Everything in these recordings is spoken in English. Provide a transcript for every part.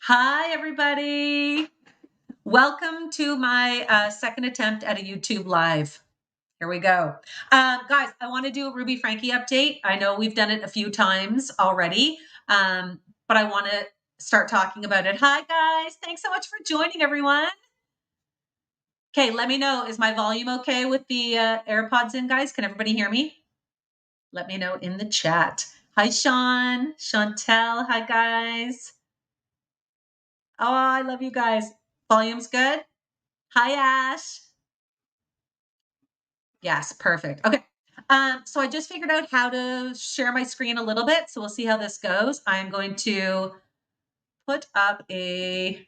Hi, everybody. Welcome to my second attempt at a YouTube Live. Here we go. Guys, I want to do a Ruby Frankie update. I know we've done it a few times already, but I want to start talking about it. Hi, guys. Thanks so much for joining, everyone. Okay, let me know. Is my volume okay with the AirPods in, guys? Can everybody hear me? Let me know in the chat. Hi, Sean. Chantel. Hi, guys. Oh, I love you guys. Volume's good? Hi, Ash. Yes, perfect. Okay. So I just figured out how to share my screen a little bit. So we'll see how this goes. I'm going to put up we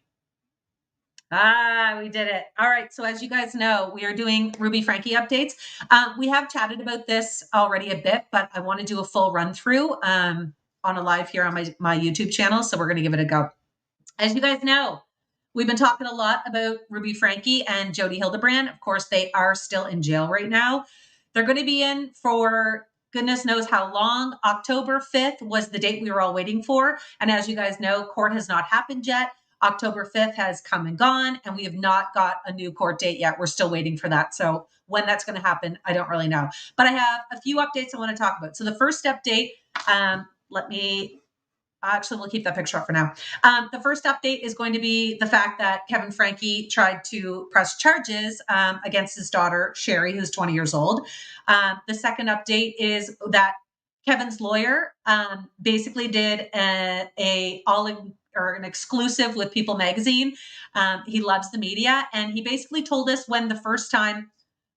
did it. All right. So as you guys know, we are doing Ruby Frankie updates. We have chatted about this already a bit, but I want to do a full run through on a live here on my YouTube channel. So we're going to give it a go. As you guys know, we've been talking a lot about Ruby Frankie and Jodi Hildebrand. Of course, they are still in jail right now. They're going to be in for goodness knows how long. October 5th was the date we were all waiting for. And as you guys know, court has not happened yet. October 5th has come and gone, and we have not got a new court date yet. We're still waiting for that. So when that's going to happen, I don't really know. But I have a few updates I want to talk about. So the first update, let me actually, we'll keep that picture up for now. The first update is going to be the fact that Kevin Frankie tried to press charges against his daughter, Shari, who's 20 years old. The second update is that Kevin's lawyer basically did an exclusive with People magazine. He loves the media, and he basically told us when the first time,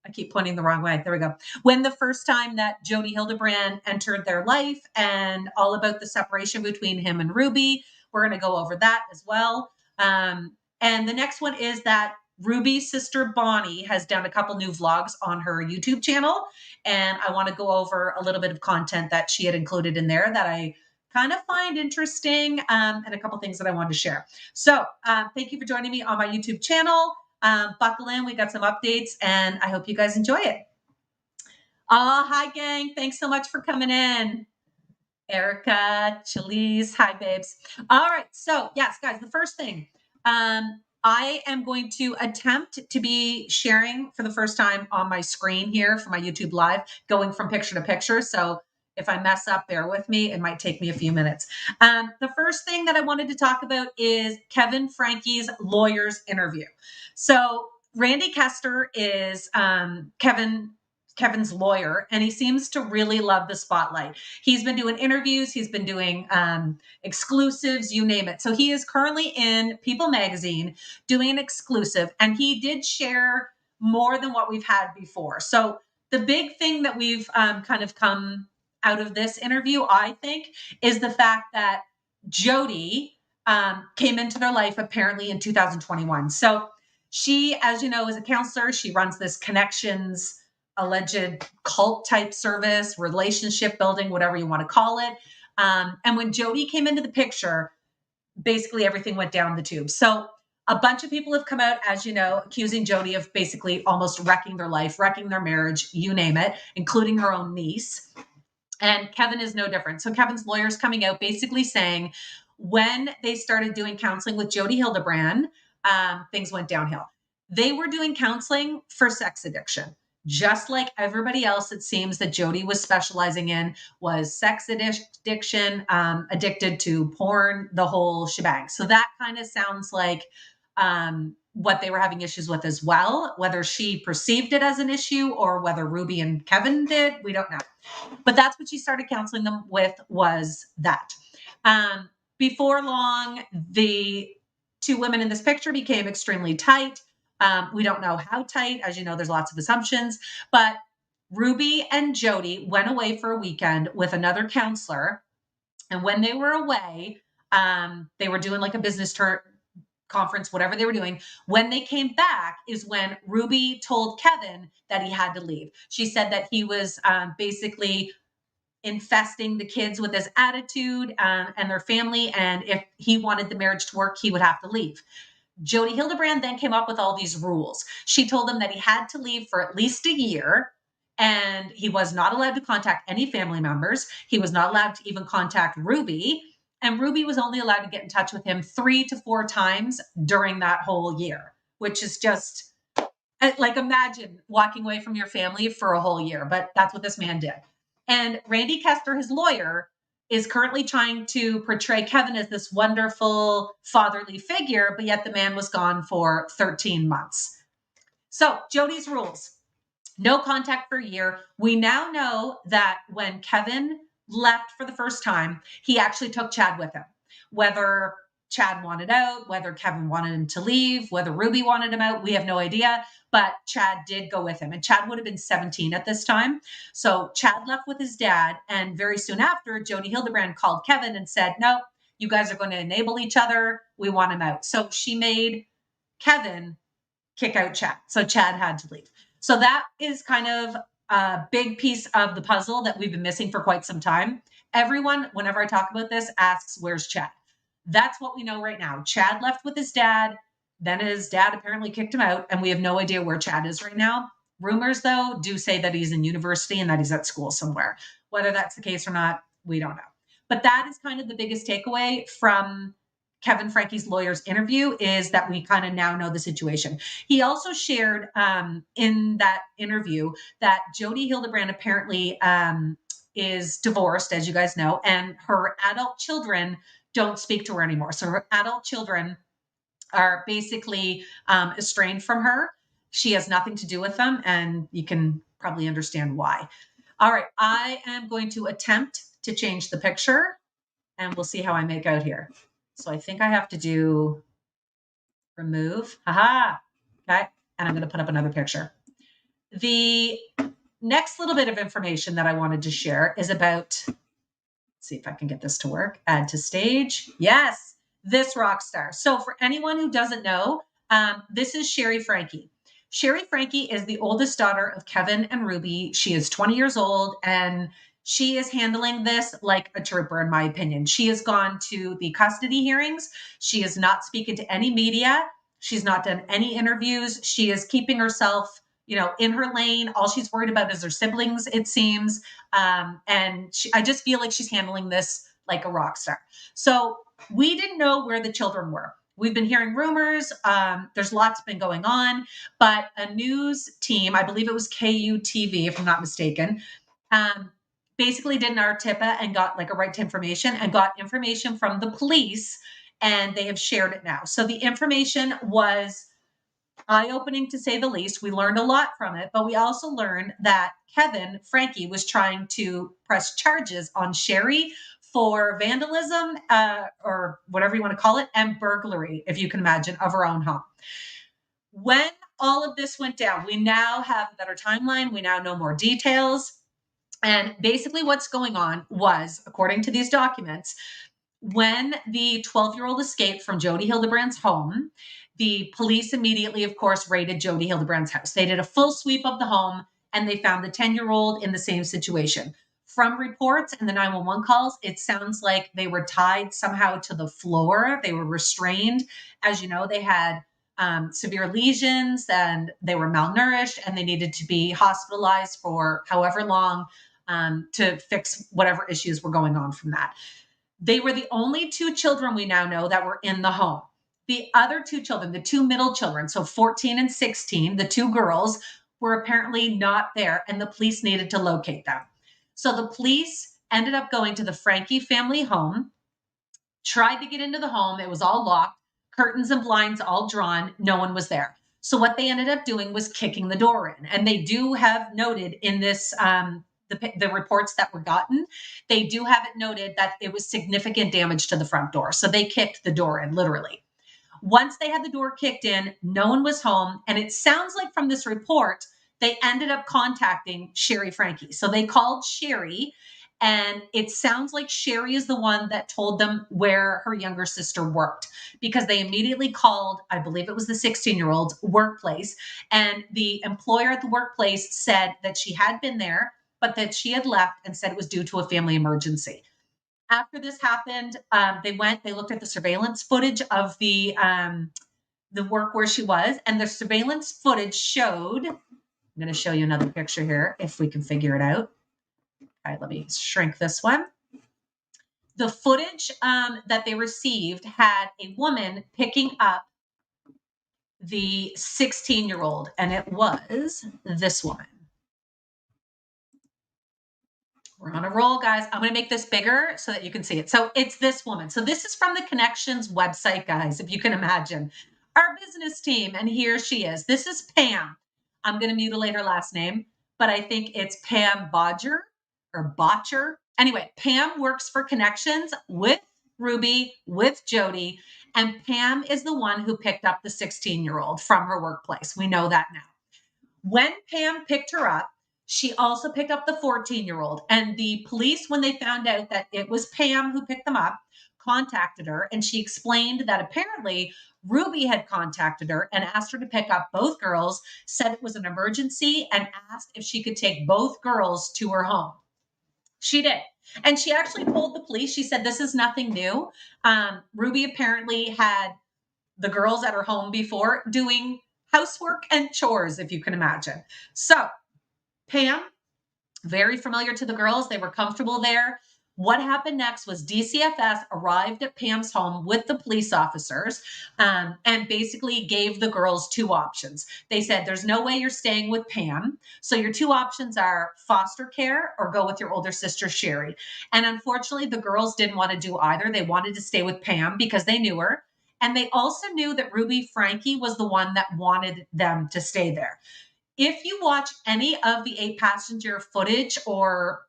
I keep pointing the wrong way. There we go. When the first time that Jodi Hildebrand entered their life and all about the separation between him and Ruby. We're going to go over that as well. And the next one is that Ruby's sister Bonnie has done a couple new vlogs on her YouTube channel. And I want to go over a little bit of content that she had included in there that I kind of find interesting and a couple things that I wanted to share. So thank you for joining me on my YouTube channel. Buckle in, we got some updates, and I hope you guys enjoy it. Hi, gang. Thanks so much for coming in. Erica, Chalice, hi, babes. All right. So, yes, guys, the first thing, I am going to attempt to be sharing for the first time on my screen here for my YouTube Live, going from picture to picture. So, if I mess up, bear with me. It might take me a few minutes. The first thing that I wanted to talk about is Kevin Frankie's lawyer's interview. So, Randy Kester is Kevin's lawyer, and he seems to really love the spotlight. He's been doing interviews, he's been doing exclusives, you name it. So he is currently in People magazine doing an exclusive, and he did share more than what we've had before. So the big thing that we've kind of come out of this interview, I think, is the fact that Jodi came into their life apparently in 2021. So she, as you know, is a counselor. She runs this Connections alleged cult type service, relationship building, whatever you want to call it. And when Jodi came into the picture, basically everything went down the tube. So a bunch of people have come out, as you know, accusing Jodi of basically almost wrecking their life, wrecking their marriage, you name it, including her own niece. And Kevin is no different. So Kevin's lawyer's coming out basically saying when they started doing counseling with Jodi Hildebrand, things went downhill. They were doing counseling for sex addiction. Just like everybody else, it seems that Jodi was specializing in was sex addiction, addicted to porn, the whole shebang. So that kind of sounds like what they were having issues with as well. Whether she perceived it as an issue or whether Ruby and Kevin did, we don't know. But that's what she started counseling them with, was that. Before long, the two women in this picture became extremely tight. We don't know how tight. As you know, there's lots of assumptions. But Ruby and Jodi went away for a weekend with another counselor. And when they were away, they were doing like a business conference, whatever they were doing. When they came back is when Ruby told Kevin that he had to leave. She said that he was basically infesting the kids with his attitude and their family. And if he wanted the marriage to work, he would have to leave. Jodi Hildebrand then came up with all these rules. She told him that he had to leave for at least a year, and he was not allowed to contact any family members. He was not allowed to even contact Ruby. And Ruby was only allowed to get in touch with him 3 to 4 times during that whole year, which is just like, imagine walking away from your family for a whole year, but that's what this man did. And Randy Kester, his lawyer, is currently trying to portray Kevin as this wonderful fatherly figure, but yet the man was gone for 13 months. So Jody's rules. No contact for a year. We now know that when Kevin left for the first time, he actually took Chad with him. Whether Chad wanted out, whether Kevin wanted him to leave, whether Ruby wanted him out, we have no idea. But Chad did go with him. And Chad would have been 17 at this time. So Chad left with his dad. And very soon after, Jody Hildebrand called Kevin and said, no, you guys are going to enable each other. We want him out. So she made Kevin kick out Chad. So Chad had to leave. So that is kind of a big piece of the puzzle that we've been missing for quite some time. Everyone, whenever I talk about this, asks, where's Chad? That's what we know right now. Chad left with his dad. Then his dad apparently kicked him out, and we have no idea where Chad is right now. Rumors, though, do say that he's in university and that he's at school somewhere. Whether that's the case or not, we don't know. But that is kind of the biggest takeaway from Kevin Frankie's lawyer's interview, is that we kind of now know the situation. He also shared in that interview that Jody Hildebrand apparently is divorced, as you guys know, and her adult children don't speak to her anymore. So her adult children are basically estranged from her. She has nothing to do with them, and you can probably understand why. All right, I am going to attempt to change the picture, and we'll see how I make out here. So I think I have to do remove. Haha. Okay. And I'm going to put up another picture. The next little bit of information that I wanted to share is about, let's see if I can get this to work. Add to stage. Yes, this rock star. So for anyone who doesn't know, this is Shari Frankie. Shari Frankie is the oldest daughter of Kevin and Ruby. She is 20 years old, and she is handling this like a trooper, in my opinion. She has gone to the custody hearings. She is not speaking to any media. She's not done any interviews. She is keeping herself, in her lane. All she's worried about is her siblings, it seems. And I just feel like she's handling this like a rock star. So we didn't know where the children were. We've been hearing rumors. There's lots been going on, but a news team, I believe it was KUTV, if I'm not mistaken, basically did an RTIPA and got like a right to information and got information from the police, and they have shared it now. So the information was eye-opening, to say the least. We learned a lot from it, but we also learned that Kevin Frankie was trying to press charges on Shari for vandalism, or whatever you want to call it, and burglary, if you can imagine, of her own home. When all of this went down, we now have a better timeline. We now know more details. And basically what's going on was, according to these documents, when the 12-year-old escaped from Jody Hildebrand's home, the police immediately, of course, raided Jody Hildebrand's house. They did a full sweep of the home, and they found the 10-year-old in the same situation. From reports and the 911 calls, it sounds like they were tied somehow to the floor. They were restrained. As you know, they had severe lesions, and they were malnourished, and they needed to be hospitalized for however long to fix whatever issues were going on from that. They were the only two children we now know that were in the home. The other two children, the two middle children, so 14 and 16, the two girls, were apparently not there, and the police needed to locate them. So the police ended up going to the Frankie family home, tried to get into the home. It was all locked, curtains and blinds all drawn. No one was there. So what they ended up doing was kicking the door in. And they do have noted in this, the reports that were gotten, they do have it noted that it was significant damage to the front door. So they kicked the door in, literally. Once they had the door kicked in, no one was home. And it sounds like from this report, they ended up contacting Shari Frankie. So they called Shari, and it sounds like Shari is the one that told them where her younger sister worked, because they immediately called, I believe it was the 16-year-old's workplace. And the employer at the workplace said that she had been there, but that she had left, and said it was due to a family emergency. After this happened, they looked at the surveillance footage of the work where she was, and the surveillance footage showed, I'm going to show you another picture here if we can figure it out. All right, let me shrink this one. The footage that they received had a woman picking up the 16-year-old, and it was this woman. We're on a roll, guys. I'm going to make this bigger so that you can see it. So it's this woman. So this is from the Connections website, guys, if you can imagine. Our business team, and here she is. This is Pam. I'm going to mutilate her last name, but I think it's Pam Bodger or Botcher. Anyway, Pam works for Connections with Ruby, with Jody, and Pam is the one who picked up the 16-year-old from her workplace. We know that now. When Pam picked her up, she also picked up the 14-year-old. And the police, when they found out that it was Pam who picked them up, contacted her. And she explained that apparently Ruby had contacted her and asked her to pick up both girls, said it was an emergency, and asked if she could take both girls to her home. She did. And she actually told the police, she said, this is nothing new. Ruby apparently had the girls at her home before doing housework and chores, if you can imagine. So Pam, very familiar to the girls. They were comfortable there. What happened next was DCFS arrived at Pam's home with the police officers and basically gave the girls two options. They said, there's no way you're staying with Pam. So your two options are foster care or go with your older sister, Shari. And unfortunately, the girls didn't want to do either. They wanted to stay with Pam because they knew her. And they also knew that Frankie was the one that wanted them to stay there. If you watch any of the 8-passenger footage or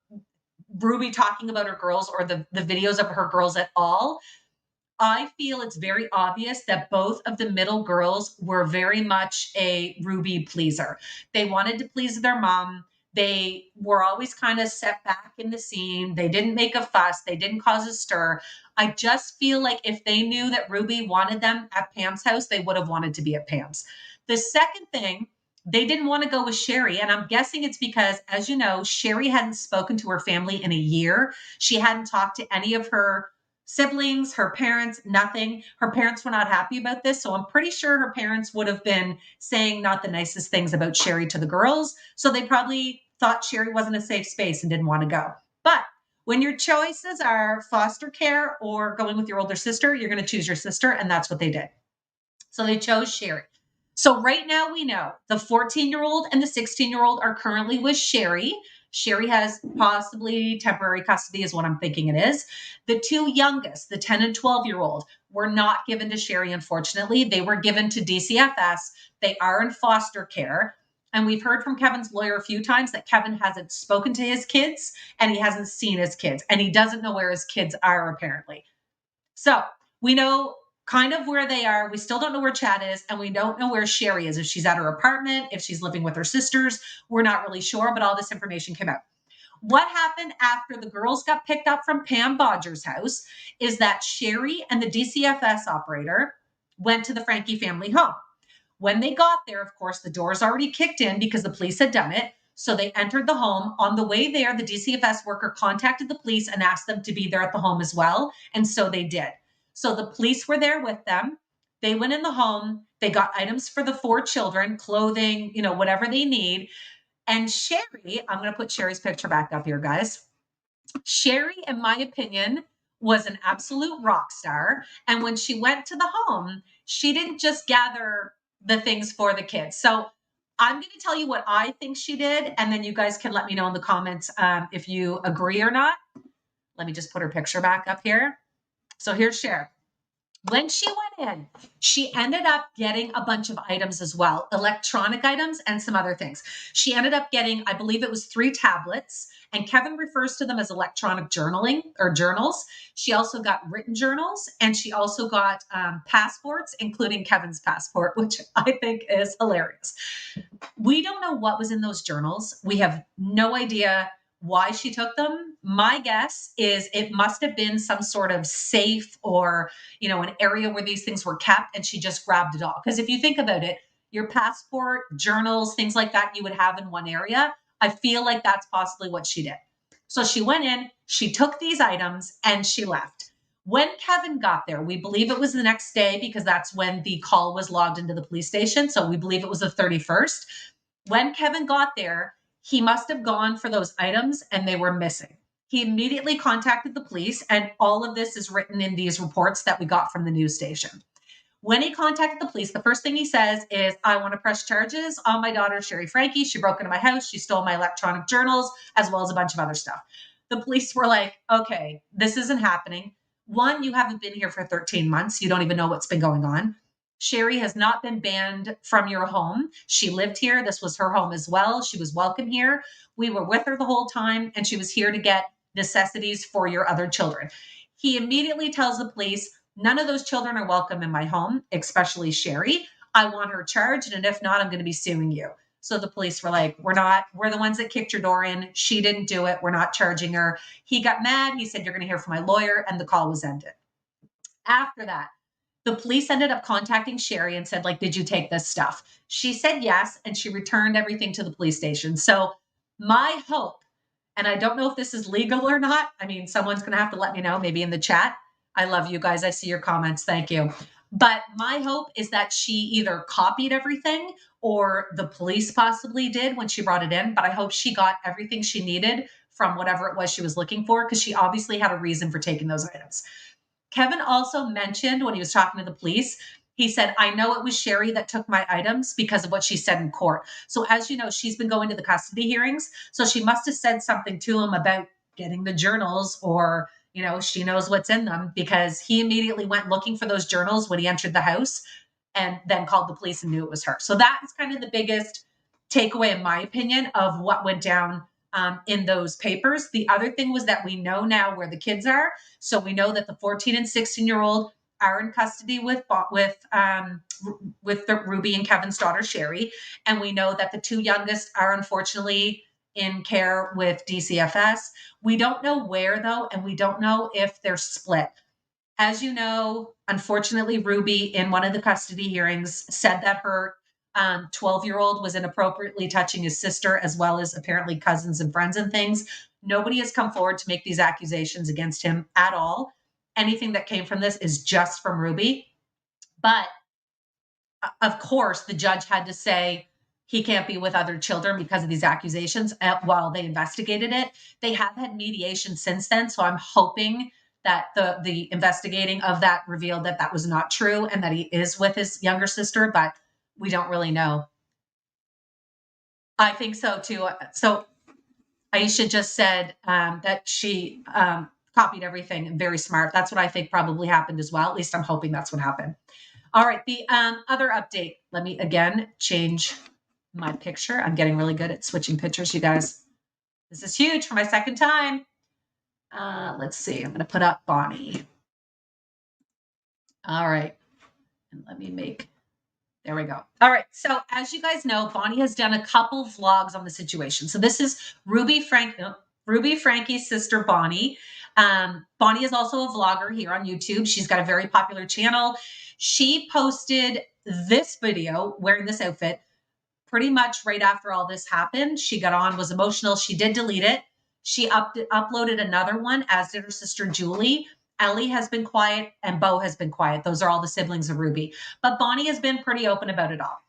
Ruby talking about her girls or the videos of her girls at all, I feel it's very obvious that both of the middle girls were very much a Ruby pleaser. They wanted to please their mom. They were always kind of set back in the scene. They didn't make a fuss. They didn't cause a stir. I just feel like if they knew that Ruby wanted them at Pam's house, they would have wanted to be at Pam's. The second thing, they didn't want to go with Shari. And I'm guessing it's because, as you know, Shari hadn't spoken to her family in a year. She hadn't talked to any of her siblings, her parents, nothing. Her parents were not happy about this. So I'm pretty sure her parents would have been saying not the nicest things about Shari to the girls. So they probably thought Shari wasn't a safe space and didn't want to go. But when your choices are foster care or going with your older sister, you're going to choose your sister. And that's what they did. So they chose Shari. So right now we know the 14-year-old and the 16-year-old are currently with Shari. Shari has possibly temporary custody is what I'm thinking it is. The two youngest, the 10 and 12-year-old, were not given to Shari, unfortunately. They were given to DCFS. They are in foster care. And we've heard from Kevin's lawyer a few times that Kevin hasn't spoken to his kids and he hasn't seen his kids and he doesn't know where his kids are apparently. So we know kind of where they are. We still don't know where Chad is, and we don't know where Shari is. If she's at her apartment, if she's living with her sisters, we're not really sure, but all this information came out. What happened after the girls got picked up from Pam Bodger's house is that Shari and the DCFS operator went to the Frankie family home. When they got there, of course, the doors already kicked in because the police had done it. So they entered the home. On the way there, the DCFS worker contacted the police and asked them to be there at the home as well. And so they did. So the police were there with them. They went in the home. They got items for the 4 children, clothing, whatever they need. And Shari, I'm going to put Shari's picture back up here, guys. Shari, in my opinion, was an absolute rock star. And when she went to the home, she didn't just gather the things for the kids. So I'm going to tell you what I think she did. And then you guys can let me know in the comments if you agree or not. Let me just put her picture back up here. So here's Cher. When she went in, she ended up getting a bunch of items as well, electronic items and some other things. She ended up getting, I believe it was 3 tablets, and Kevin refers to them as electronic journaling or journals. She also got written journals, and she also got passports, including Kevin's passport, which I think is hilarious. We don't know what was in those journals. We have no idea why she took them. My guess is it must have been some sort of safe or, an area where these things were kept, and she just grabbed it all. Because if you think about it, your passport, journals, things like that you would have in one area. I feel like that's possibly what she did. So she went in, she took these items, and she left. When Kevin got there, we believe it was the next day because that's when the call was logged into the police station. So we believe it was the 31st. When Kevin got there, he must have gone for those items and they were missing. He immediately contacted the police, and all of this is written in these reports that we got from the news station. When he contacted the police, the first thing he says is, I want to press charges on my daughter, Shari Frankie. She broke into my house. She stole my electronic journals, as well as a bunch of other stuff. The police were like, okay, this isn't happening. One, you haven't been here for 13 months. You don't even know what's been going on. Shari has not been banned from your home. She lived here. This was her home as well. She was welcome here. We were with her the whole time, and she was here to get necessities for your other children. He immediately tells the police, none of those children are welcome in my home, especially Shari. I want her charged, and if not, I'm going to be suing you. So the police were like, we're the ones that kicked your door in. She didn't do it. We're not charging her. He got mad. He said, you're going to hear from my lawyer, and the call was ended. After that, the police ended up contacting Shari and said, like, did you take this stuff? She said yes, and she returned everything to the police station. So my hope, and I don't know if this is legal or not. I mean, someone's going to have to let me know, maybe in the chat. I love you guys. I see your comments. Thank you. But my hope is that she either copied everything or the police possibly did when she brought it in. But I hope she got everything she needed from whatever it was she was looking for, because she obviously had a reason for taking those items. Kevin also mentioned when he was talking to the police, he said, I know it was Shari that took my items because of what she said in court. So as you know, she's been going to the custody hearings. So she must have said something to him about getting the journals, or, you know, she knows what's in them, because he immediately went looking for those journals when he entered the house and then called the police and knew it was her. So that is kind of the biggest takeaway, in my opinion, of what went down in those papers. The other thing was that we know now where the kids are. So we know that the 14 and 16-year-old are in custody with the Ruby and Kevin's daughter, Shari. And we know that the two youngest are unfortunately in care with DCFS. We don't know where, though, and we don't know if they're split. As you know, unfortunately, Ruby, in one of the custody hearings, said that her 12-year-old was inappropriately touching his sister, as well as apparently cousins and friends and things. Nobody has come forward to make these accusations against him at all. Anything that came from this is just from Ruby. But of course, the judge had to say he can't be with other children because of these accusations while they investigated it. They have had mediation since then. So I'm hoping that the investigating of that revealed that that was not true and that he is with his younger sister, but we don't really know. I think so too. So Aisha just said that she copied everything. Very smart. That's what I think probably happened as well. At least I'm hoping that's what happened. All right. The other update. Let me again change my picture. I'm getting really good at switching pictures, you guys. This is huge for my second time. Let's see. I'm going to put up Bonnie. All right. And let me make, there we go. All right. So as you guys know, Bonnie has done a couple vlogs on the situation. So this is Ruby Frankie's sister, Bonnie. Bonnie is also a vlogger here on YouTube. She's got a very popular channel. She posted this video wearing this outfit pretty much right after all this happened. She got on, was emotional. She did delete it. She uploaded another one, as did her sister, Julie. Ellie has been quiet and Bo has been quiet. Those are all the siblings of Ruby. But Bonnie has been pretty open about it all.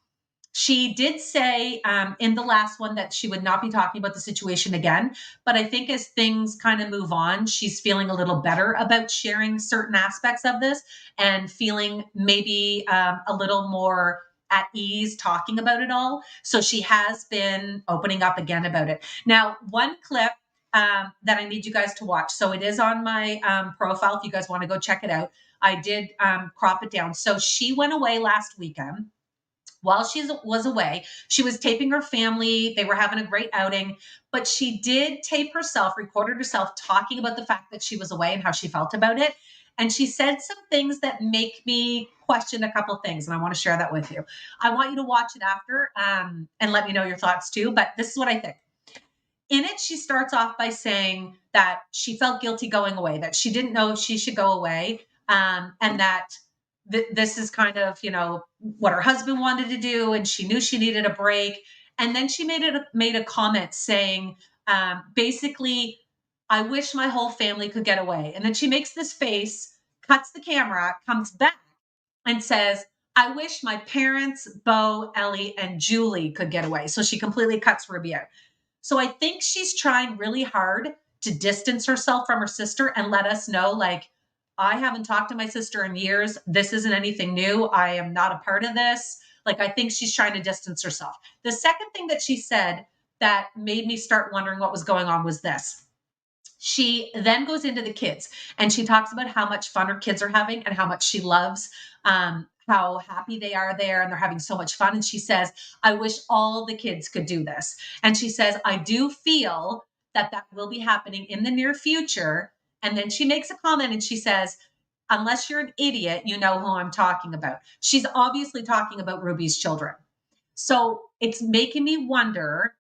She did say in the last one that she would not be talking about the situation again. But I think as things kind of move on, she's feeling a little better about sharing certain aspects of this and feeling maybe a little more at ease talking about it all. So she has been opening up again about it. Now, one clip that I need you guys to watch. So it is on my profile if you guys want to go check it out. I did crop it down. So she went away last weekend. While she was away, she was taping her family. They were having a great outing, but she did tape herself, recorded herself talking about the fact that she was away and how she felt about it. And she said some things that make me question a couple things, and I want to share that with you. I want you to watch it after and let me know your thoughts too, but this is what I think. In it, she starts off by saying that she felt guilty going away, that she didn't know if she should go away, and that this is kind of, you know, what her husband wanted to do, and she knew she needed a break. And then she made a comment saying, basically, I wish my whole family could get away. And then she makes this face, cuts the camera, comes back and says, I wish my parents, Bo, Ellie, and Julie could get away. So she completely cuts Ruby out. So I think she's trying really hard to distance herself from her sister and let us know, like, I haven't talked to my sister in years. This isn't anything new. I am not a part of this. Like, I think she's trying to distance herself. The second thing that she said that made me start wondering what was going on was this. She then goes into the kids and she talks about how much fun her kids are having and how much she loves, how happy they are there and they're having so much fun. And she says, I wish all the kids could do this. And she says, I do feel that that will be happening in the near future. And then she makes a comment and she says, unless you're an idiot, you know who I'm talking about. She's obviously talking about Ruby's children. So it's making me wonder,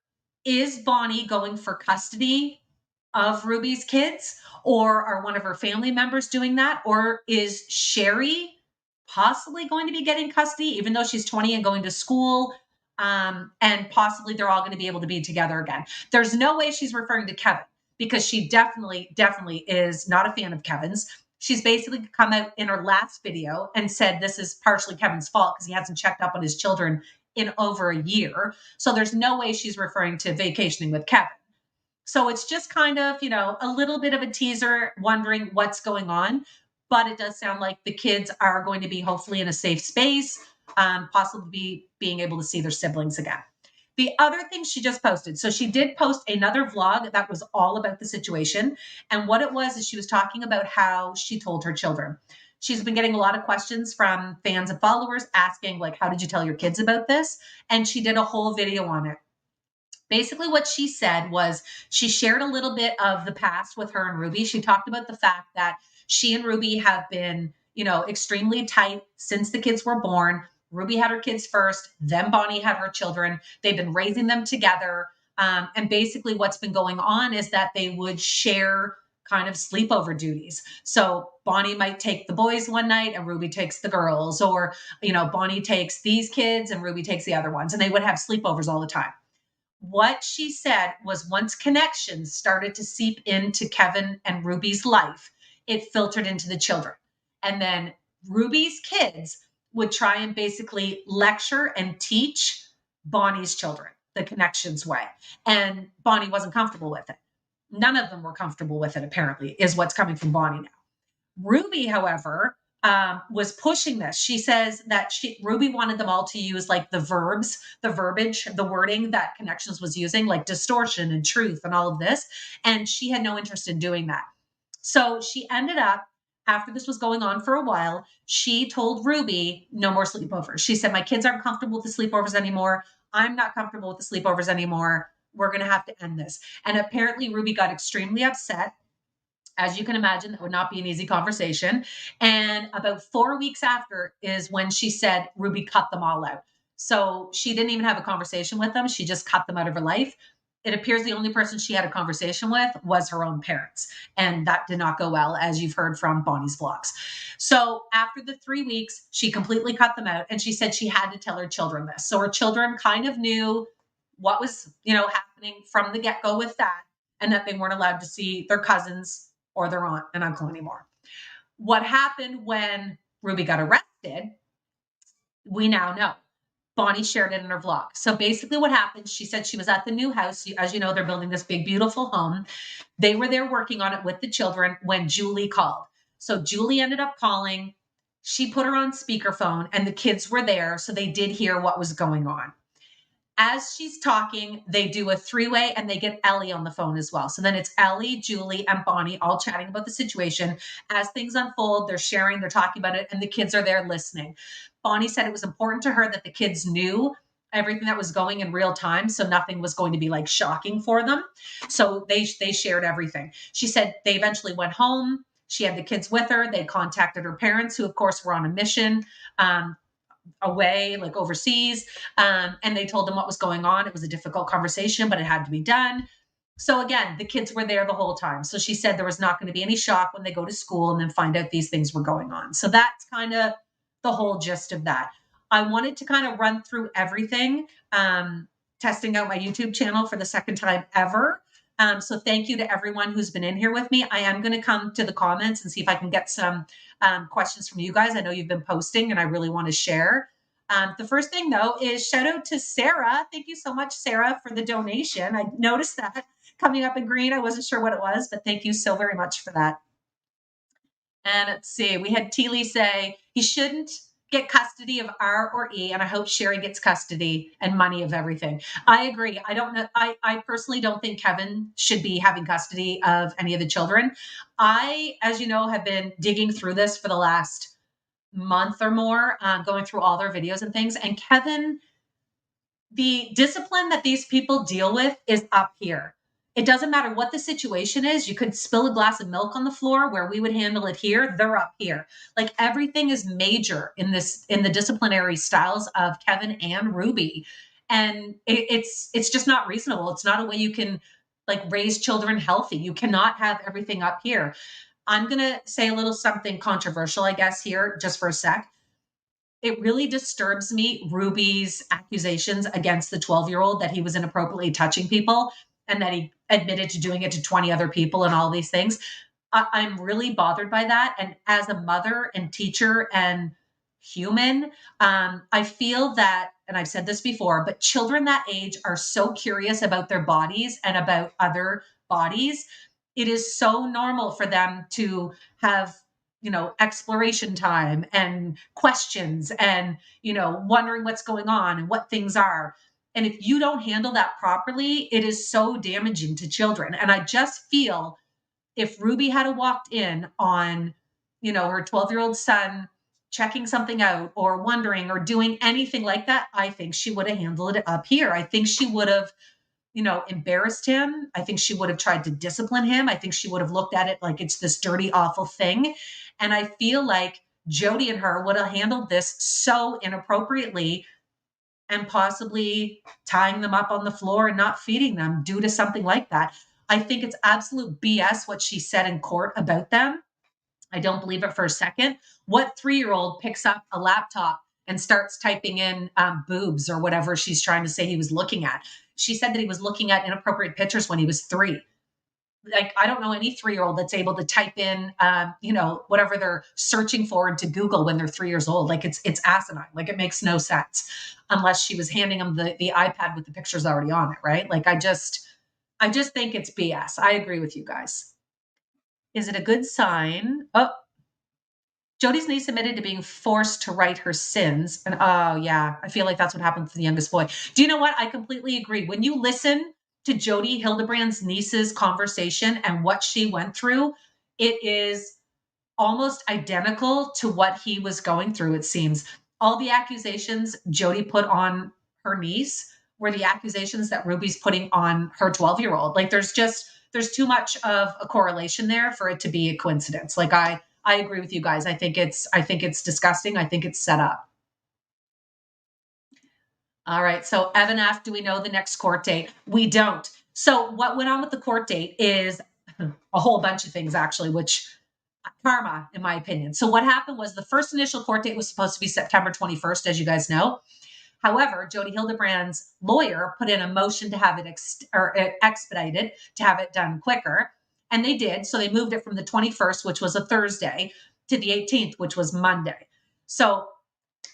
is Bonnie going for custody of Ruby's kids, or are one of her family members doing that? Or is Shari possibly going to be getting custody, even though she's 20 and going to school? And possibly they're all going to be able to be together again. There's no way she's referring to Kevin, because she definitely is not a fan of Kevin's. She's basically come out in her last video and said this is partially Kevin's fault because he hasn't checked up on his children in over a year. So there's no way she's referring to vacationing with Kevin. So it's just kind of, a little bit of a teaser, wondering what's going on. But it does sound like the kids are going to be hopefully in a safe space, possibly being able to see their siblings again. The other thing she just posted, so she did post another vlog that was all about the situation. And what it was is she was talking about how she told her children. She's been getting a lot of questions from fans and followers asking, like, how did you tell your kids about this? And she did a whole video on it. Basically, what she said was she shared a little bit of the past with her and Ruby. She talked about the fact that she and Ruby have been, extremely tight since the kids were born. Ruby had her kids first, then Bonnie had her children. They've been raising them together. And basically what's been going on is that they would share kind of sleepover duties. So Bonnie might take the boys one night and Ruby takes the girls, or, Bonnie takes these kids and Ruby takes the other ones, and they would have sleepovers all the time. What she said was once connections started to seep into Kevin and Ruby's life, it filtered into the children. And then Ruby's kids would try and basically lecture and teach Bonnie's children the connections way. And Bonnie wasn't comfortable with it. None of them were comfortable with it, apparently, is what's coming from Bonnie now. Ruby, however, was pushing this. She says that Ruby wanted them all to use like the verbs, the verbiage, the wording that Connections was using, like distortion and truth and all of this. And she had no interest in doing that. So she ended up, after this was going on for a while, she told Ruby no more sleepovers. She said, my kids aren't comfortable with the sleepovers anymore. I'm not comfortable with the sleepovers anymore. We're going to have to end this. And apparently Ruby got extremely upset. As you can imagine, that would not be an easy conversation. And about 4 weeks after is when she said Ruby cut them all out. So she didn't even have a conversation with them. She just cut them out of her life. It appears the only person she had a conversation with was her own parents. And that did not go well, as you've heard from Bonnie's vlogs. So after the 3 weeks, she completely cut them out. And she said she had to tell her children this. So her children kind of knew what was, happening from the get-go with that, and that they weren't allowed to see their cousins or their aunt and uncle anymore. What happened when Ruby got arrested, we now know. Bonnie shared it in her vlog. So basically what happened, she said she was at the new house. As you know, they're building this big, beautiful home. They were there working on it with the children when Julie called. So Julie ended up calling. She put her on speakerphone and the kids were there. So they did hear what was going on. As she's talking, they do a three-way and they get Ellie on the phone as well. So then it's Ellie, Julie, and Bonnie all chatting about the situation. As things unfold, they're sharing, they're talking about it, and the kids are there listening. Bonnie said it was important to her that the kids knew everything that was going in real time, so nothing was going to be like shocking for them. So they shared everything. She said they eventually went home. She had the kids with her. They contacted her parents, who of course were on a mission, away, like overseas. And they told them what was going on. It was a difficult conversation, but it had to be done. So again, the kids were there the whole time. So she said there was not going to be any shock when they go to school and then find out these things were going on. So that's kind of the whole gist of that. I wanted to kind of run through everything, testing out my YouTube channel for the second time ever. So thank you to everyone who's been in here with me. I am going to come to the comments and see if I can get some questions from you guys. I know you've been posting and I really want to share. The first thing though is shout out to Sarah. Thank you so much, Sarah, for the donation. I noticed that coming up in green. I wasn't sure what it was, but thank you so very much for that. And let's see, we had T. Lee say he shouldn't get custody of R or E, and I hope Shari gets custody and money of everything. I agree. I don't know. I personally don't think Kevin should be having custody of any of the children. I, as you know, have been digging through this for the last month or more, going through all their videos and things. And Kevin, the discipline that these people deal with is up here. It doesn't matter what the situation is. You could spill a glass of milk on the floor where we would handle it here. They're up here. Like everything is major in the disciplinary styles of Kevin and Ruby. And it's just not reasonable. It's not a way you can like raise children healthy. You cannot have everything up here. I'm going to say a little something controversial, I guess, here just for a sec. It really disturbs me, Ruby's accusations against the 12-year-old that he was inappropriately touching people and that he admitted to doing it to 20 other people and all these things. I'm really bothered by that. And as a mother and teacher and human, I feel that, and I've said this before, but children that age are so curious about their bodies and about other bodies. It is so normal for them to have exploration time and questions and, wondering what's going on and what things are. And if you don't handle that properly, it is so damaging to children. And I just feel if Ruby had walked in on, her 12-year-old son checking something out or wondering or doing anything like that, I think she would have handled it up here. I think she would have embarrassed him. I think she would have tried to discipline him. I think she would have looked at it like it's this dirty, awful thing. And I feel like Jody and her would have handled this so inappropriately and possibly tying them up on the floor and not feeding them due to something like that. I think it's absolute BS what she said in court about them. I don't believe it for a second. What 3-year-old picks up a laptop and starts typing in boobs or whatever she's trying to say he was looking at? She said that he was looking at inappropriate pictures when he was 3. Like, I don't know any 3-year-old that's able to type in, whatever they're searching for into Google when they're 3 years old. Like it's asinine. Like it makes no sense unless she was handing them the iPad with the pictures already on it. Right. Like I just think it's BS. I agree with you guys. Is it a good sign? Oh, Jody's niece admitted to being forced to write her sins. And oh, yeah, I feel like that's what happened to the youngest boy. Do you know what? I completely agree. When you listen to Jody Hildebrand's niece's conversation and what she went through, it is almost identical to what he was going through, it seems. All the accusations Jody put on her niece were the accusations that Ruby's putting on her 12-year-old. Like there's too much of a correlation there for it to be a coincidence. Like I agree with you guys. I think it's disgusting. I think it's set up. All right. So Evan asked, do we know the next court date? We don't. So what went on with the court date is a whole bunch of things, actually, which karma, in my opinion. So what happened was the first initial court date was supposed to be September 21st, as you guys know. However, Jody Hildebrand's lawyer put in a motion to have it expedited, to have it done quicker. And they did. So they moved it from the 21st, which was a Thursday, to the 18th, which was Monday. So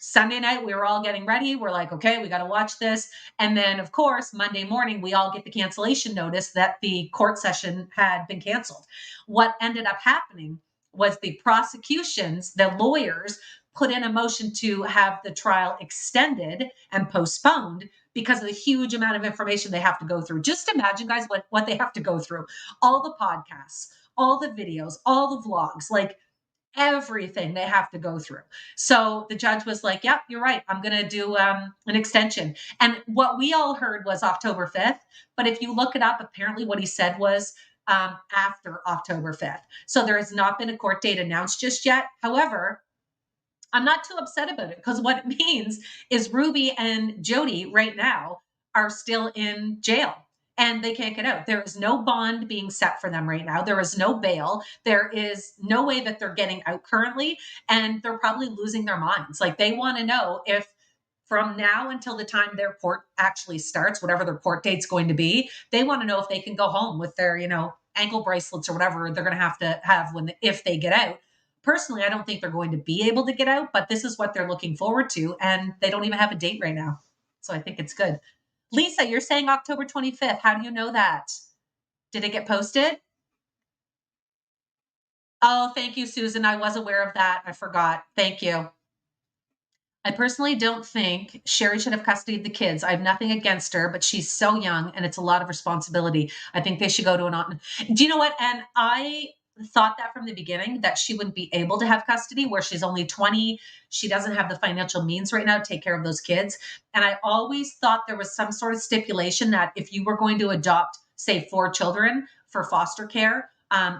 Sunday night, we were all getting ready. We're like, okay, we got to watch this. And then, of course, Monday morning, we all get the cancellation notice that the court session had been canceled. What ended up happening was the the lawyers put in a motion to have the trial extended and postponed because of the huge amount of information they have to go through. Just imagine, guys, what they have to go through. All the podcasts, all the videos, all the vlogs, like everything they have to go through. So the judge was like, yep, you're right. I'm going to do an extension. And what we all heard was October 5th. But if you look it up, apparently what he said was after October 5th. So there has not been a court date announced just yet. However, I'm not too upset about it because what it means is Ruby and Jody right now are still in jail and they can't get out. There is no bond being set for them right now. There is no bail. There is no way that they're getting out currently. And they're probably losing their minds. Like they want to know if from now until the time their court actually starts, whatever their court date's going to be, they want to know if they can go home with their, ankle bracelets or whatever they're going to have if they get out. Personally, I don't think they're going to be able to get out, but this is what they're looking forward to. And they don't even have a date right now. So I think it's good. Lisa, you're saying October 25th. How do you know that? Did it get posted? Oh, thank you, Susan. I was aware of that. I forgot. Thank you. I personally don't think Shari should have custody of the kids. I have nothing against her, but she's so young and it's a lot of responsibility. I think they should go to an aunt. Do you know what? And I thought that from the beginning that she wouldn't be able to have custody where she's only 20. She doesn't have the financial means right now to take care of those kids. And I always thought there was some sort of stipulation that if you were going to adopt, say, 4 children for foster care,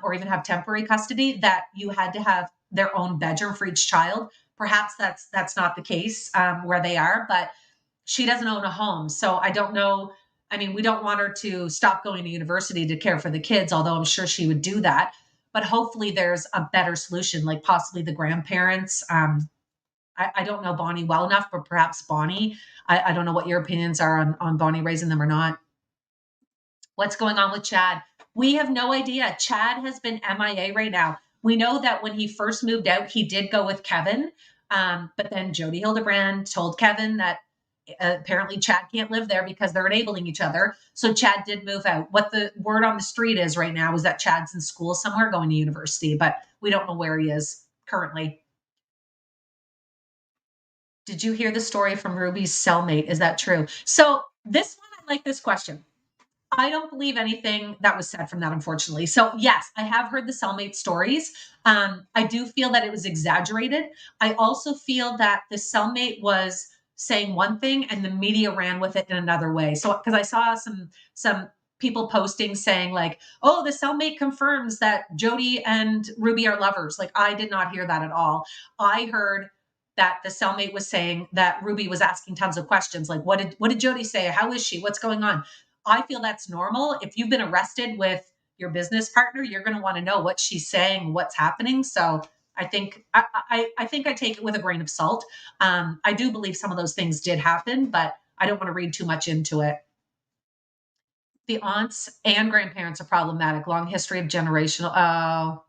or even have temporary custody, that you had to have their own bedroom for each child. Perhaps that's not the case where they are, but she doesn't own a home. So I don't know. I mean, we don't want her to stop going to university to care for the kids, although I'm sure she would do that. But hopefully there's a better solution, like possibly the grandparents. I don't know Bonnie well enough, but perhaps Bonnie. I don't know what your opinions are on Bonnie raising them or not. What's going on with Chad? We have no idea. Chad has been MIA right now. We know that when he first moved out, he did go with Kevin. But then Jody Hildebrand told Kevin that apparently Chad can't live there because they're enabling each other. So Chad did move out. What the word on the street is right now is that Chad's in school somewhere going to university, but we don't know where he is currently. Did you hear the story from Ruby's cellmate? Is that true? So this one, I like this question. I don't believe anything that was said from that, unfortunately. So yes, I have heard the cellmate stories. I do feel that it was exaggerated. I also feel that the cellmate was saying one thing and the media ran with it in another way. So because I saw some people posting saying like, "Oh, the cellmate confirms that Jody and Ruby are lovers." Like I did not hear that at all. I heard that the cellmate was saying that Ruby was asking tons of questions like, what did Jody say? How is she? What's going on? I feel that's normal. If you've been arrested with your business partner, you're going to want to know what she's saying, what's happening. So I think I think I take it with a grain of salt. I do believe some of those things did happen, but I don't want to read too much into it. The aunts and grandparents are problematic. Long history of generational. Oh,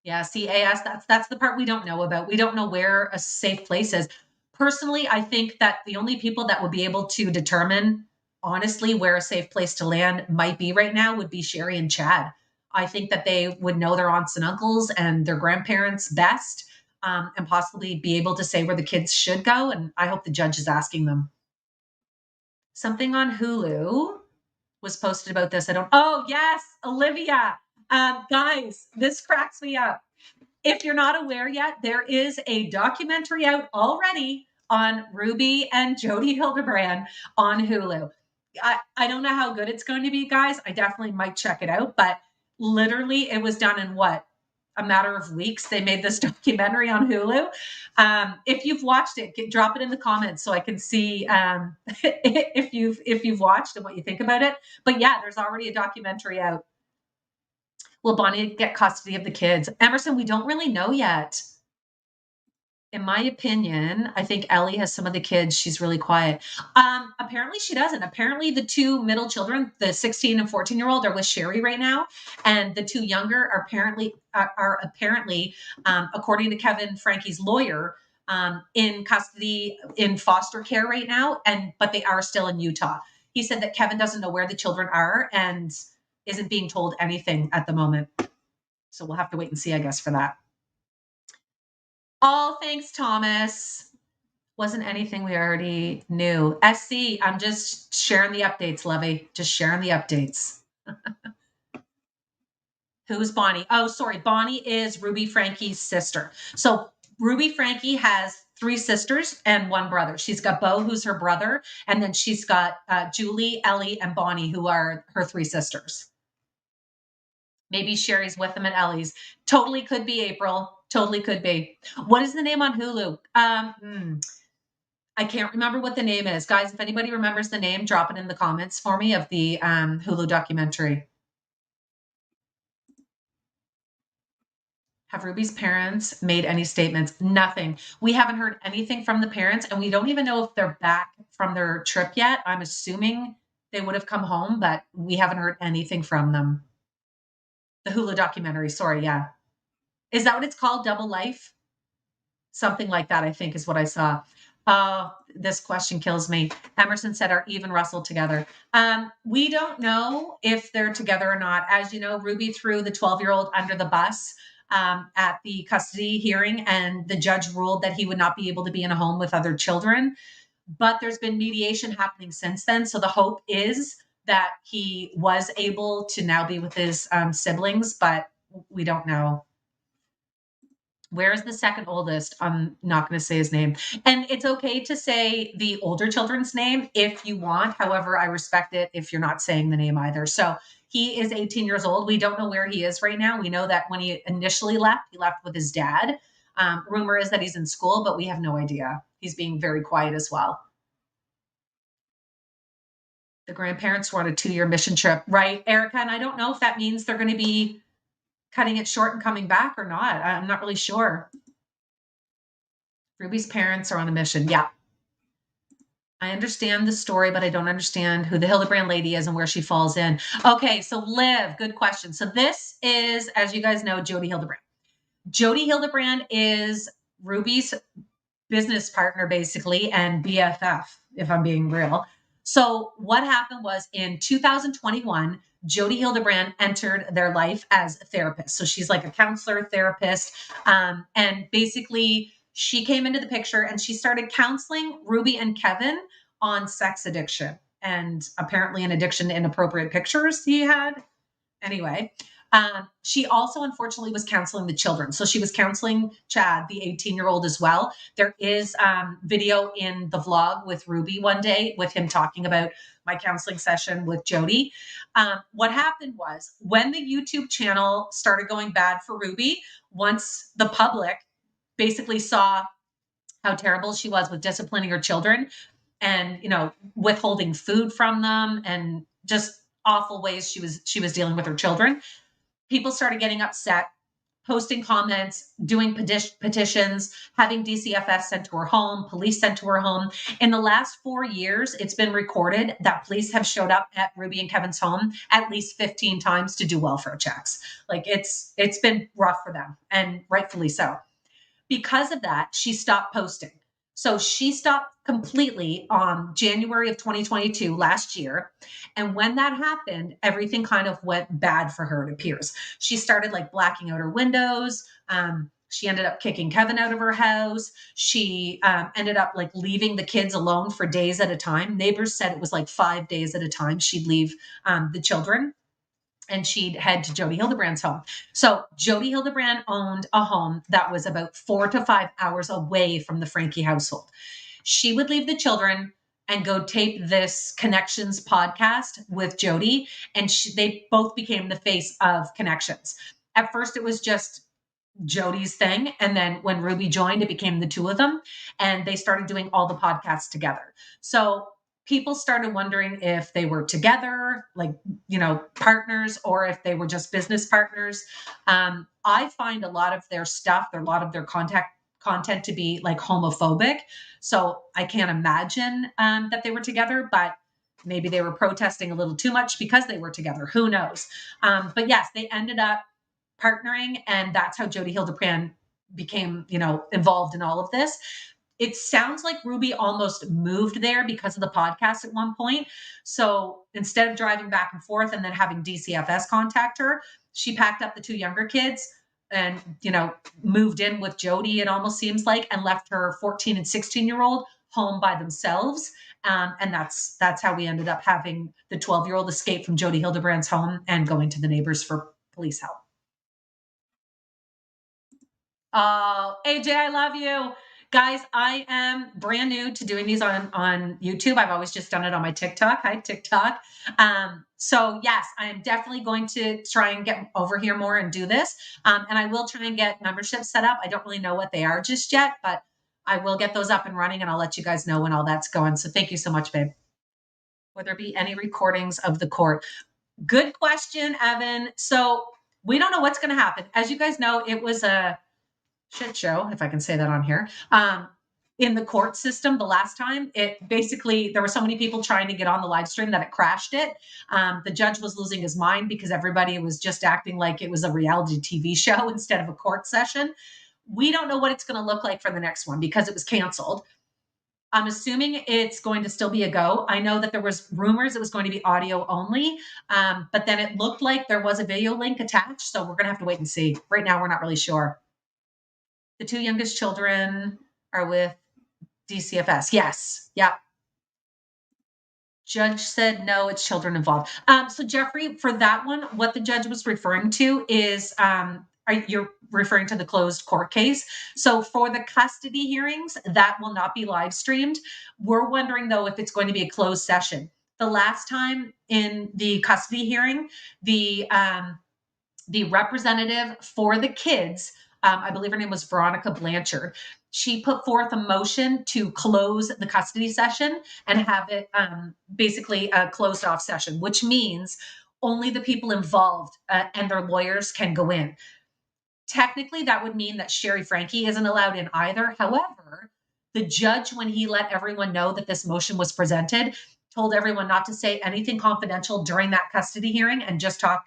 yeah, CAS, that's the part we don't know about. We don't know where a safe place is. Personally, I think that the only people that would be able to determine honestly where a safe place to land might be right now would be Shari and Chad. I think that they would know their aunts and uncles and their grandparents best, and possibly be able to say where the kids should go. And I hope the judge is asking them. Something on Hulu was posted about this. I don't. Oh yes, Olivia. Guys, this cracks me up. If you're not aware yet, there is a documentary out already on Ruby and Jody Hildebrand on Hulu. I don't know how good it's going to be, guys. I definitely might check it out, but literally it was done in what? A matter of weeks. They made this documentary on Hulu. If you've watched it, drop it in the comments so I can see if you've watched and what you think about it. But yeah, there's already a documentary out. Will Bonnie get custody of the kids? Emerson, we don't really know yet. In my opinion, I think Ellie has some of the kids. She's really quiet. Apparently she doesn't. Apparently the 2 middle children, the 16 and 14-year-old, are with Shari right now, and the 2 younger are apparently, according to Kevin Frankie's lawyer, in custody in foster care right now, but they are still in Utah. He said that Kevin doesn't know where the children are and isn't being told anything at the moment. So we'll have to wait and see, I guess, for that. Oh, thanks, Thomas. Wasn't anything we already knew. SC, I'm just sharing the updates, Levy. Just sharing the updates. Who's Bonnie? Oh, sorry. Bonnie is Ruby Frankie's sister. So Ruby Frankie has 3 sisters and 1 brother. She's got Bo, who's her brother. And then she's got Julie, Ellie, and Bonnie, who are her 3 sisters. Maybe Shari's with them at Ellie's. Totally could be April. Totally could be. What is the name on Hulu? I can't remember what the name is. Guys, if anybody remembers the name, drop it in the comments for me of the Hulu documentary. Have Ruby's parents made any statements? Nothing. We haven't heard anything from the parents, and we don't even know if they're back from their trip yet. I'm assuming they would have come home, but we haven't heard anything from them. The Hulu documentary. Sorry, yeah. Is that what it's called? Double Life? Something like that, I think, is what I saw. Oh, this question kills me. Emerson said, are Eve and Russell together? We don't know if they're together or not. As you know, Ruby threw the 12-year-old under the bus at the custody hearing, and the judge ruled that he would not be able to be in a home with other children. But there's been mediation happening since then. So the hope is that he was able to now be with his siblings, but we don't know. Where's the second oldest? I'm not going to say his name. And it's okay to say the older children's name if you want. However, I respect it if you're not saying the name either. So he is 18 years old. We don't know where he is right now. We know that when he initially left, he left with his dad. Rumor is that he's in school, but we have no idea. He's being very quiet as well. The grandparents were on a 2-year mission trip, right, Erica? And I don't know if that means they're going to be cutting it short and coming back or not. I'm not really sure. Ruby's parents are on a mission. Yeah. I understand the story, but I don't understand who the Hildebrand lady is and where she falls in. Okay, so Liv, good question. So this is, as you guys know, Jody Hildebrand. Jody Hildebrand is Ruby's business partner, basically, and BFF, if I'm being real. So what happened was in 2021, Jody Hildebrand entered their life as a therapist. So she's like a counselor, therapist, and basically she came into the picture and she started counseling Ruby and Kevin on sex addiction and apparently an addiction to inappropriate pictures he had. Anyway, she also unfortunately was counseling the children. So she was counseling Chad, the 18-year-old as well. There is video in the vlog with Ruby one day with him talking about my counseling session with Jody. What happened was when the YouTube channel started going bad for Ruby, once the public basically saw how terrible she was with disciplining her children and, withholding food from them and just awful ways she was dealing with her children, people started getting upset, posting comments, doing petitions, having DCFS sent to her home, police sent to her home. In the last 4 years, it's been recorded that police have showed up at Ruby and Kevin's home at least 15 times to do welfare checks. Like it's been rough for them, and rightfully so. Because of that, she stopped posting. So she stopped completely on January of 2022 last year. And when that happened, everything kind of went bad for her, it appears. She started like blacking out her windows. She ended up kicking Kevin out of her house. She ended up like leaving the kids alone for days at a time. Neighbors said it was like 5 days at a time she'd leave the children. And she'd head to Jody Hildebrand's home. So Jody Hildebrand owned a home that was about 4 to 5 hours away from the Frankie household. She would leave the children and go tape this Connections podcast with Jody, and they both became the face of Connections. At first, it was just Jody's thing. And then when Ruby joined, it became the two of them, and they started doing all the podcasts together. So people started wondering if they were together, like, partners, or if they were just business partners. I find a lot of their stuff, a lot of their content to be like homophobic. So I can't imagine that they were together, but maybe they were protesting a little too much because they were together. Who knows? But yes, they ended up partnering, and that's how Jody Hildebrand became, involved in all of this. It sounds like Ruby almost moved there because of the podcast at one point. So instead of driving back and forth and then having DCFS contact her, she packed up the two younger kids and, moved in with Jody, it almost seems like, and left her 14 and 16-year-old home by themselves. And that's how we ended up having the 12-year-old escape from Jody Hildebrand's home and going to the neighbors for police help. Oh, AJ, I love you. Guys, I am brand new to doing these on YouTube. I've always just done it on my TikTok. Hi, TikTok. So yes, I am definitely going to try and get over here more and do this. And I will try and get memberships set up. I don't really know what they are just yet, but I will get those up and running, and I'll let you guys know when all that's going. So thank you so much, babe. Will there be any recordings of the court? Good question, Evan. So we don't know what's going to happen. As you guys know, it was a shit show, if I can say that on here. In the court system, the last time, it basically, there were so many people trying to get on the live stream that it crashed it. The judge was losing his mind because everybody was just acting like it was a reality TV show instead of a court session. We don't know what it's going to look like for the next one because it was canceled. I'm assuming it's going to still be a go. I know that there was rumors it was going to be audio only, but then it looked like there was a video link attached. So we're going to have to wait and see. Right now, we're not really sure. The two youngest children are with DCFS. Yes. Yeah. Judge said no, it's children involved. So Jeffrey, for that one, what the judge was referring to is you're referring to the closed court case. So for the custody hearings, that will not be live streamed. We're wondering though if it's going to be a closed session. The last time in the custody hearing, the representative for the kids, I believe her name was Veronica Blanchard. She put forth a motion to close the custody session and have it basically a closed off session, which means only the people involved and their lawyers can go in. Technically, that would mean that Shari Frankie isn't allowed in either. However, the judge, when he let everyone know that this motion was presented, told everyone not to say anything confidential during that custody hearing and just talk,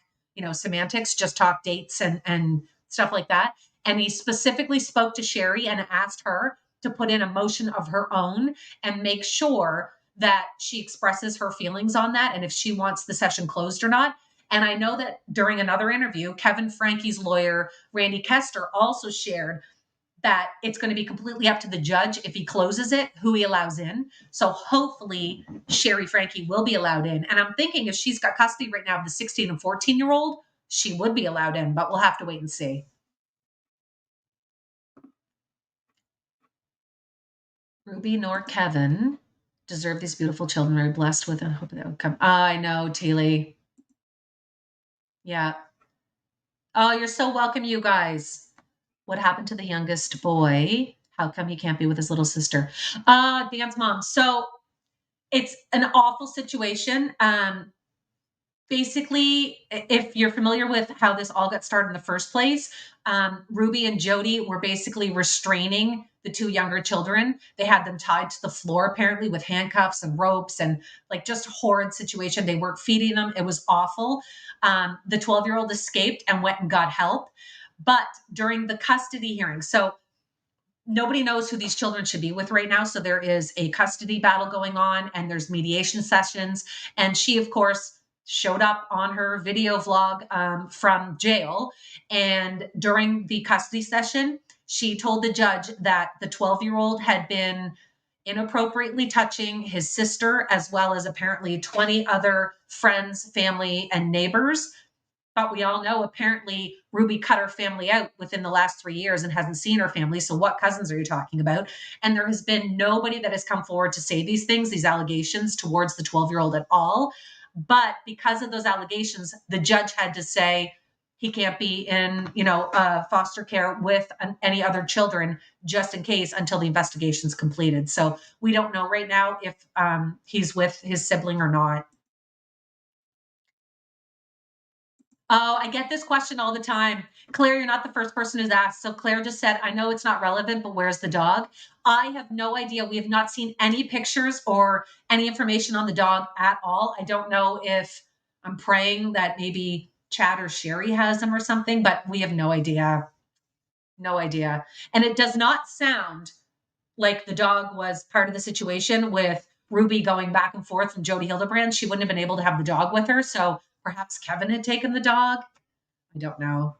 semantics, just talk dates and stuff like that. And he specifically spoke to Shari and asked her to put in a motion of her own and make sure that she expresses her feelings on that and if she wants the session closed or not. And I know that during another interview, Kevin Frankie's lawyer, Randy Kester, also shared that it's going to be completely up to the judge if he closes it, who he allows in. So hopefully Shari Frankie will be allowed in. And I'm thinking if she's got custody right now of the 16 and 14-year-old, she would be allowed in, but we'll have to wait and see. Ruby nor Kevin deserve these beautiful children. Very blessed with and hope that would come. I know, Teely. Yeah. Oh, you're so welcome, you guys. What happened to the youngest boy? How come he can't be with his little sister? Dan's mom. So it's an awful situation. Basically, if you're familiar with how this all got started in the first place, Ruby and Jody were basically restraining the two younger children. They had them tied to the floor, apparently, with handcuffs and ropes and like just horrid situation. They weren't feeding them. It was awful. The 12-year-old escaped and went and got help. But during the custody hearing, so nobody knows who these children should be with right now. So there is a custody battle going on and there's mediation sessions. And she, of course, showed up on her video vlog from jail. And during the custody session, she told the judge that the 12-year-old had been inappropriately touching his sister, as well as apparently 20 other friends, family, and neighbors. But we all know apparently Ruby cut her family out within the last 3 years and hasn't seen her family. So what cousins are you talking about? And there has been nobody that has come forward to say these things, these allegations towards the 12-year-old at all. But because of those allegations, the judge had to say he can't be in, foster care with any other children just in case until the investigation's completed. So we don't know right now if he's with his sibling or not. Oh, I get this question all the time. Claire, you're not the first person who's asked. So Claire just said, I know it's not relevant, but where's the dog? I have no idea. We have not seen any pictures or any information on the dog at all. I don't know if I'm praying that maybe Chad or Sherry has them or something, but we have no idea. No idea. And it does not sound like the dog was part of the situation with Ruby going back and forth from Jody Hildebrand. She wouldn't have been able to have the dog with her. So perhaps Kevin had taken the dog. I don't know.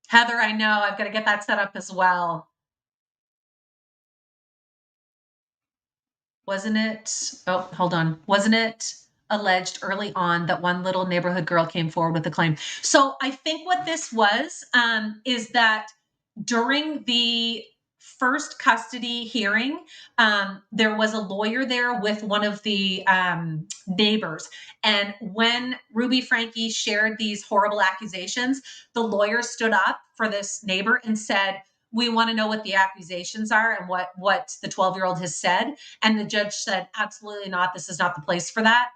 Heather, I know. I've got to get that set up as well. Wasn't it? Oh, hold on. Wasn't it alleged early on that one little neighborhood girl came forward with a claim? So I think what this was is that during the first custody hearing, there was a lawyer there with one of the neighbors. And when Ruby Frankie shared these horrible accusations, the lawyer stood up for this neighbor and said, we want to know what the accusations are and what the 12-year-old has said. And the judge said, absolutely not. This is not the place for that.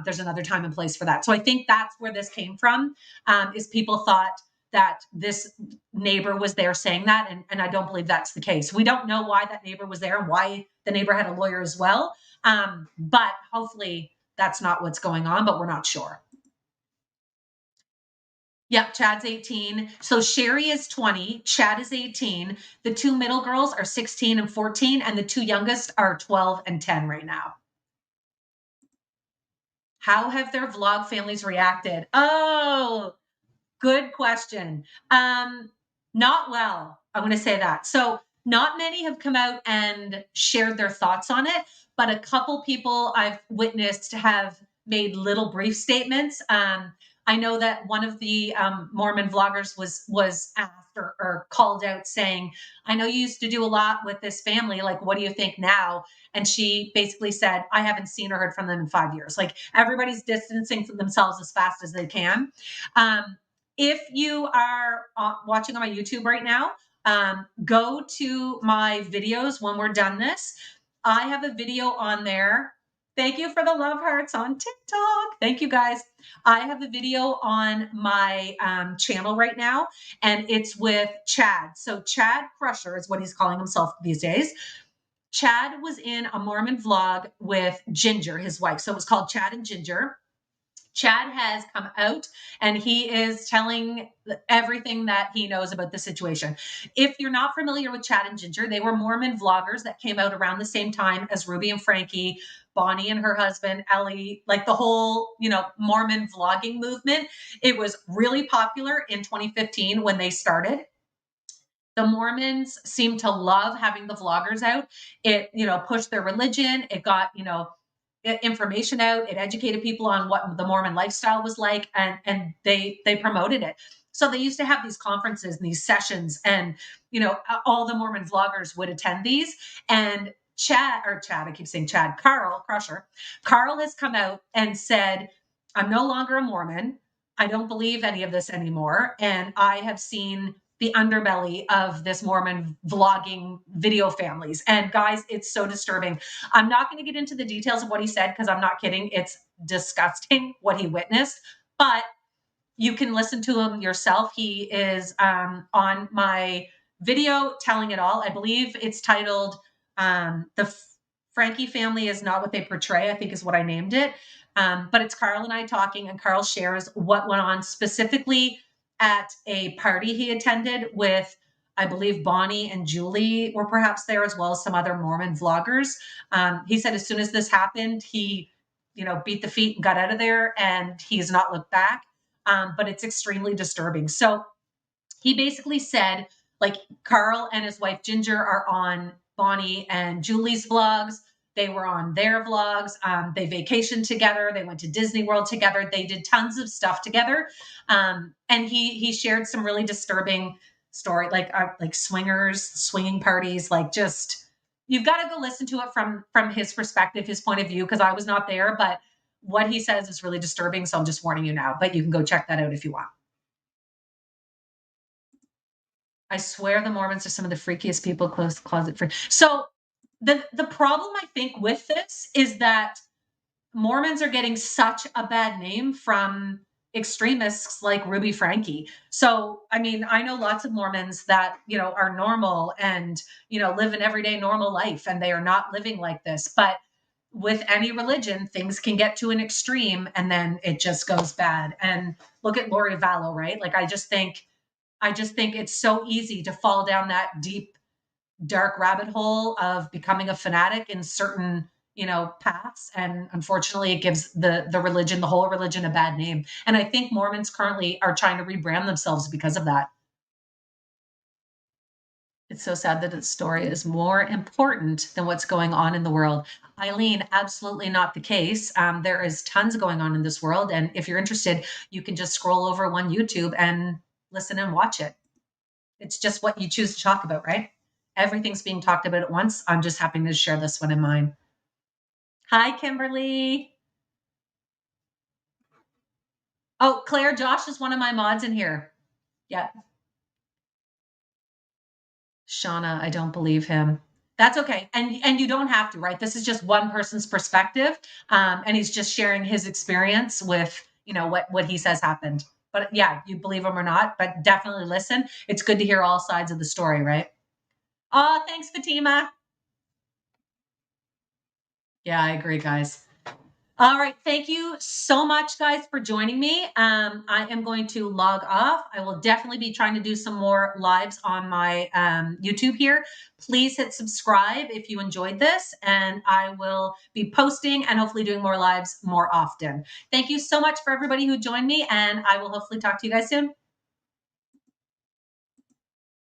There's another time and place for that. So I think that's where this came from, is people thought that this neighbor was there saying that. And I don't believe that's the case. We don't know why that neighbor was there and why the neighbor had a lawyer as well. But hopefully that's not what's going on, but we're not sure. Yep, Chad's 18. So Shari is 20, Chad is 18. The two middle girls are 16 and 14, and the two youngest are 12 and 10 right now. How have their vlog families reacted? Oh, good question. Not well. I'm going to say that. So, not many have come out and shared their thoughts on it, but a couple people I've witnessed have made little brief statements. I know that one of the Mormon vloggers was asked or called out saying, "I know you used to do a lot with this family. Like, what do you think now?" And she basically said, "I haven't seen or heard from them in 5 years." Like everybody's distancing from themselves as fast as they can. Um, if you are watching on my YouTube right now, go to my videos when we're done this. I have a video on there. Thank you for the love hearts on TikTok. Thank you guys. I have a video on my channel right now, and it's with Chad. So Chad Crusher is what he's calling himself these days. Chad was in a Mormon vlog with Ginger, his wife. So it was called Chad and Ginger. Chad has come out and he is telling everything that he knows about the situation. If you're not familiar with Chad and Ginger, they were Mormon vloggers that came out around the same time as Ruby and Frankie, Bonnie and her husband, Ellie, like the whole, Mormon vlogging movement. It was really popular in 2015 when they started. The Mormons seem to love having the vloggers out. It, pushed their religion. It got, information out. It educated people on what the Mormon lifestyle was like, and they promoted it. So they used to have these conferences and these sessions, and all the Mormon vloggers would attend these. And I keep saying Chad, Carl Crusher. Carl has come out and said, "I'm no longer a Mormon. I don't believe any of this anymore. And I have seen the underbelly of this Mormon vlogging video families. And guys, it's so disturbing. I'm not going to get into the details of what he said because I'm not kidding. It's disgusting what he witnessed, but you can listen to him yourself. He is on my video telling it all. I believe it's titled The Frankie Family is Not What They Portray, I think is what I named it. But it's Carl and I talking, and Carl shares what went on specifically at a party he attended with, I believe, Bonnie and Julie were perhaps there, as well as some other Mormon vloggers. He said as soon as this happened, he, beat the feet and got out of there, and he's not looked back. But it's extremely disturbing. So he basically said, like, Carl and his wife Ginger are on Bonnie and Julie's vlogs. They were on their vlogs. They vacationed together. They went to Disney World together. They did tons of stuff together. And he shared some really disturbing story, like swinging parties, like just you've got to go listen to it from his perspective, his point of view, because I was not there, but what he says is really disturbing. So I'm just warning you now, but you can go check that out if you want. I swear the Mormons are some of the freakiest people, closet free. So the problem I think with this is that Mormons are getting such a bad name from extremists like Ruby Frankie. So, I mean, I know lots of Mormons that, are normal and, live an everyday normal life, and they are not living like this. But with any religion, things can get to an extreme and then it just goes bad. And look at Lori Vallow, right? Like, I just think it's so easy to fall down that deep, dark rabbit hole of becoming a fanatic in certain, paths. And unfortunately, it gives the religion, the whole religion, a bad name. And I think Mormons currently are trying to rebrand themselves because of that. It's so sad that its story is more important than what's going on in the world. Eileen, absolutely not the case. There is tons going on in this world. And if you're interested, you can just scroll over one YouTube and listen and watch it. It's just what you choose to talk about, right? Everything's being talked about at once. I'm just happy to share this one in mine. Hi, Kimberly. Oh, Claire, Josh is one of my mods in here. Yeah. Shauna, I don't believe him. That's okay. And you don't have to, right? This is just one person's perspective. And he's just sharing his experience with, what he says happened. But yeah, you believe him or not, but definitely listen. It's good to hear all sides of the story, right? Oh, thanks, Fatima. Yeah, I agree, guys. All right. Thank you so much, guys, for joining me. I am going to log off. I will definitely be trying to do some more lives on my YouTube here. Please hit subscribe if you enjoyed this, and I will be posting and hopefully doing more lives more often. Thank you so much for everybody who joined me, and I will hopefully talk to you guys soon.